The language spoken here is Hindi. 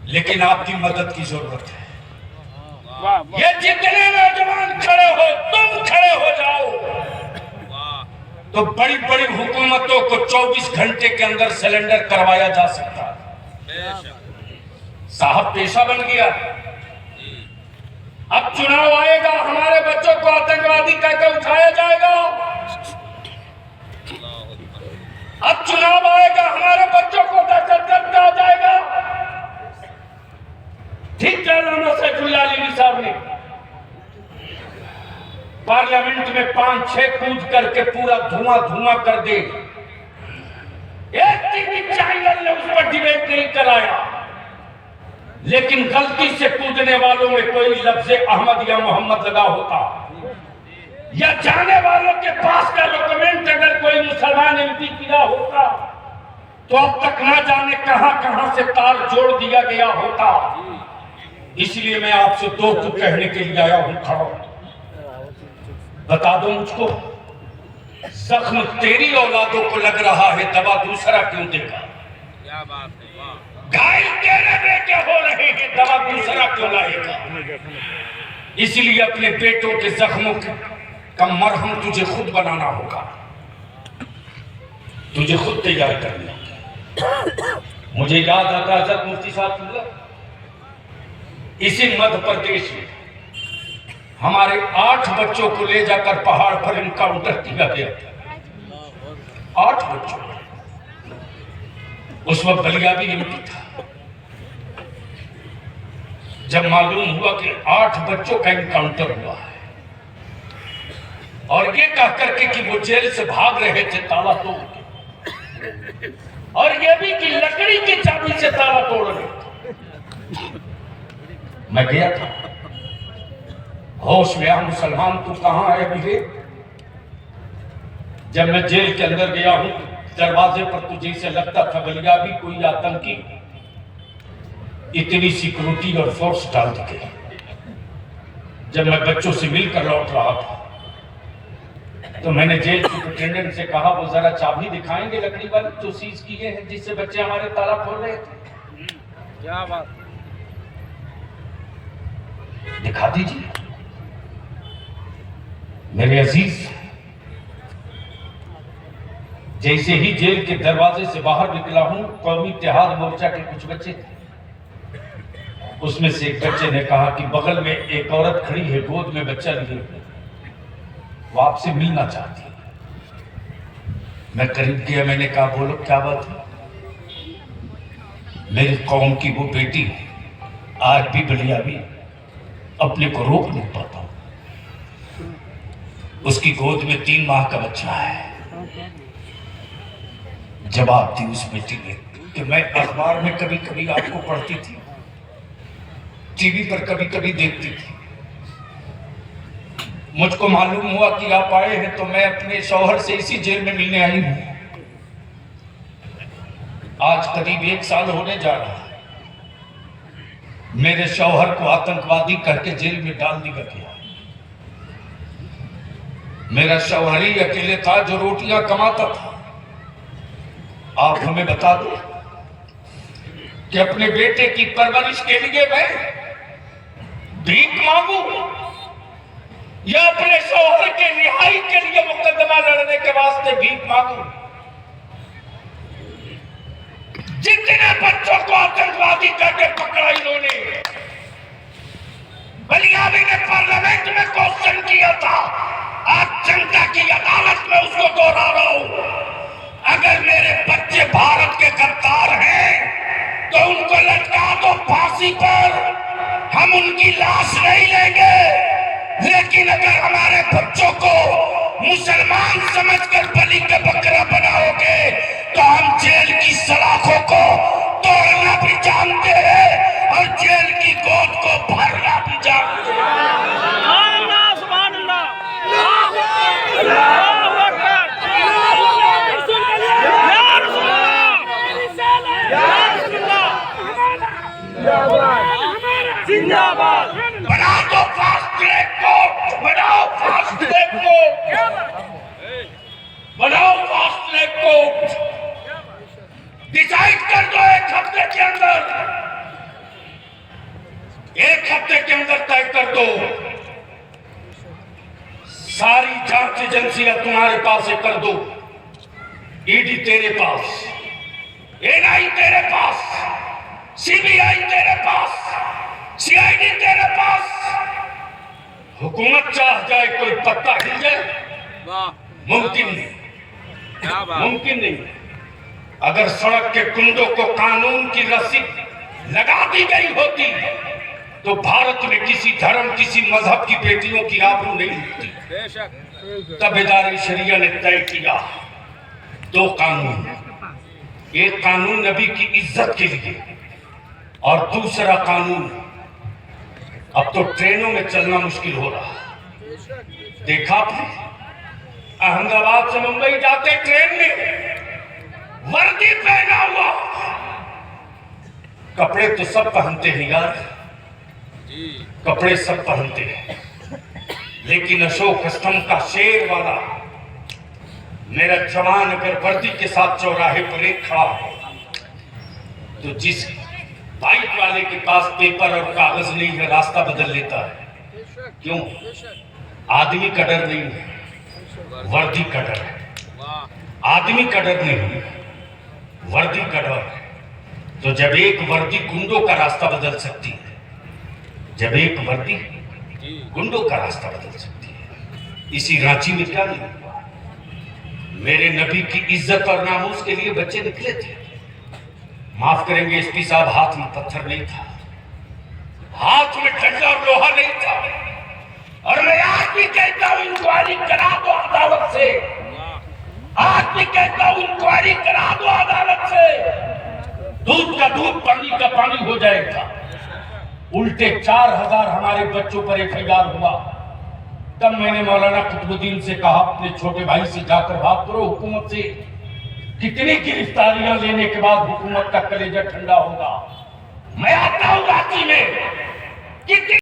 लेकिन आपकी मदद की जरूरत है। ये जितने नौजवान खड़े हो, तुम खड़े हो जाओ तो बड़ी बड़ी हुकूमतों को 24 घंटे के अंदर सिलेंडर करवाया जा सकता है। साहब पेशा बन गया। अब चुनाव आएगा, हमारे बच्चों को आतंकवादी कहकर उठाया जाएगा। अब चुनाव आएगा, हमारे बच्चों को दहशतगर्द कहा जाएगा। ठीक मौलाना सैफुल्लाह अली साहब ने पार्लियामेंट में 5-6 कूद करके पूरा धुआं धुआं कर दे। एक टीवी चैनल ने उस पर डिबेट नहीं कराया, लेकिन गलती से कूदने वालों में कोई लफ्ज अहमद या मोहम्मद लगा होता, या जाने वालों के पास का डॉक्यूमेंट अगर कोई मुसलमान एमपी किया होता, तो अब तक ना जाने कहां कहां से तार जोड़ दिया गया होता। इसलिए मैं आपसे दो कुछ कहने के लिए आया हूं। खड़ा बता दो मुझको, जख्म तेरी औलादों को लग रहा है, दवा दूसरा क्यों देगा? क्या बात है। घायल तेरे बेटे हो रहे हैं, दवा दूसरा क्यों लाएगा? इसलिए अपने बेटों के जख्मों का मरहम तुझे खुद बनाना होगा, तुझे खुद तैयार करना होगा। मुझे याद आता है जब मुफ्ती साहब इसी मध्य प्रदेश में हमारे 8 बच्चों को ले जाकर पहाड़ पर इनकाउंटर किया गया था। 8 बच्चों, उस वक्त बलिया भी एमपी था। जब मालूम हुआ कि 8 बच्चों का इनकाउंटर हुआ है, और ये कह करके कि वो जेल से भाग रहे थे ताला तोड़ के, और ये भी कि लकड़ी की चाबी से ताला तोड़ रहे थे। मैं गया था, होश में आ, मुसलमान तू कहां है अभी? जब मैं जेल के अंदर गया हूं, दरवाजे पर तुझे से लगता था बलिया भी कोई आतंकी इतनी सिक्योरिटी और फोर्स डाल दी गई। जब मैं बच्चों से मिलकर लौट रहा था, तो मैंने जेल सुपरिटेंडेंट से कहा, वो जरा चाबी दिखाएंगे लकड़ी वाली जो सीज किए हैं, जिससे बच्चे हमारे ताला खोल रहे थे। क्या बात, दिखा दीजिए। मेरे अजीज, जैसे ही जेल के दरवाजे से बाहर निकला हूं, कौमी इत्तेहाद मोर्चा के कुछ बच्चे थे। उसमें से एक बच्चे ने कहा कि बगल में एक औरत खड़ी है, गोद में बच्चा लिए हुए, वो आपसे मिलना चाहती है। मैं करीब गया, मैंने कहा बोलो क्या बात है? मेरी कौम की वो बेटी आज भी बलियावी अपने को रोक नहीं पाता, उसकी गोद में 3 माह का बच्चा है। जवाब दी उस बेटी ने कि मैं अखबार में कभी कभी आपको पढ़ती थी, टीवी पर कभी कभी देखती थी, मुझको मालूम हुआ कि आप आए हैं, तो मैं अपने शौहर से इसी जेल में मिलने आई हूं। आज करीब 1 साल होने जा रहा है। मेरे शौहर को आतंकवादी करके जेल में डाल दिया गया। मेरा शौहर ही अकेले था जो रोटियां कमाता था। आप हमें बता दो कि अपने बेटे की परवरिश के लिए मैं भीख मांगू, या अपने शौहर के रिहाई के लिए मुकदमा लड़ने के वास्ते भीख मांगू? जितने बच्चों को आतंकवादी करके पकड़ा इन्होंने, बलियावी ने पार्लियामेंट में क्वेश्चन किया था, आज जनता की अदालत में उसको दोहरा रहा हूं। अगर मेरे बच्चे भारत के गद्दार हैं तो उनको लटका दो फांसी पर, हम उनकी लाश नहीं लेंगे। लेकिन अगर हमारे बच्चों को मुसलमान समझकर बलि का बकरा बनाओगे तो हम जेल की सलाखों को तोड़ना भी जानते हैं और जेल की गोद को भरना भी जानते हैं। जिंदाबाद। बनाओ तो फास्ट ट्रैक कोर्ट, बनाओ फास्ट ट्रैक कोर्ट, बनाओ फास्ट ट्रैक कोर्ट। डिसाइड कर दो 1 हफ्ते के अंदर हफ्ते के अंदर तय कर दो। सारी जांच एजेंसियां तुम्हारे पास से कर दो। ईडी तेरे पास, एनआई तेरे पास, सीबीआई तेरे पास, सीआईडी तेरे पास। हुकूमत चाह जाए कोई पत्ता हिल जाए, मुमकिन नहीं, मुमकिन नहीं। अगर सड़क के कुंडों को कानून की रस्सी लगा दी गई होती तो भारत में किसी धर्म, किसी मजहब की बेटियों की आबरू नहीं होती। तब इदारे शरिया ने तय किया दो कानून, एक कानून नबी की इज्जत के लिए और दूसरा कानून अब तो ट्रेनों में चलना मुश्किल हो रहा। देखा आपने, अहमदाबाद से मुंबई जाते ट्रेन में वर्दी पहना हुआ, कपड़े तो सब पहनते हैं यार, कपड़े सब पहनते हैं, लेकिन अशोक स्तंभ का शेर वाला मेरा जवान अगर वर्दी के साथ चौराहे पर एक खड़ा है तो जिस बाइक वाले के पास पेपर और कागज नहीं है रास्ता बदल लेता है। क्यों? आदमी का डर नहीं है, वर्दी का डर है। आदमी का डर नहीं, वर्दी का डर है। तो जब एक वर्दी गुंडों का रास्ता बदल सकती है, जब एक वर्दी गुंडों का रास्ता बदल सकती है, इसी रांची में क्या नहीं हुआ? मेरे नबी की इज्जत और नामूस के लिए बच्चे निकले थे। माफ करेंगे एसपी साहब, हाथ में पत्थर नहीं था, हाथ में डंडा और लोहा नहीं था। और मैं आज भी कहता हूं इंक्वायरी करा दो अदालत से, आज भी कहता हूं इंक्वायरी करा दो अदालत से। दूध का दूध, पानी का पानी हो जाएगा। उल्टे 4000 हमारे बच्चों पर एफआईआर हुआ। तब मैंने मौलाना कुतुबुद्दीन से कहा अपने छोटे भाई से जाकर बात करो हुकूमत से, कितनी गिरफ्तारियां लेने के बाद हुकूमत का कलेजा ठंडा होगा। मैं आता हूं रांची में, कितनी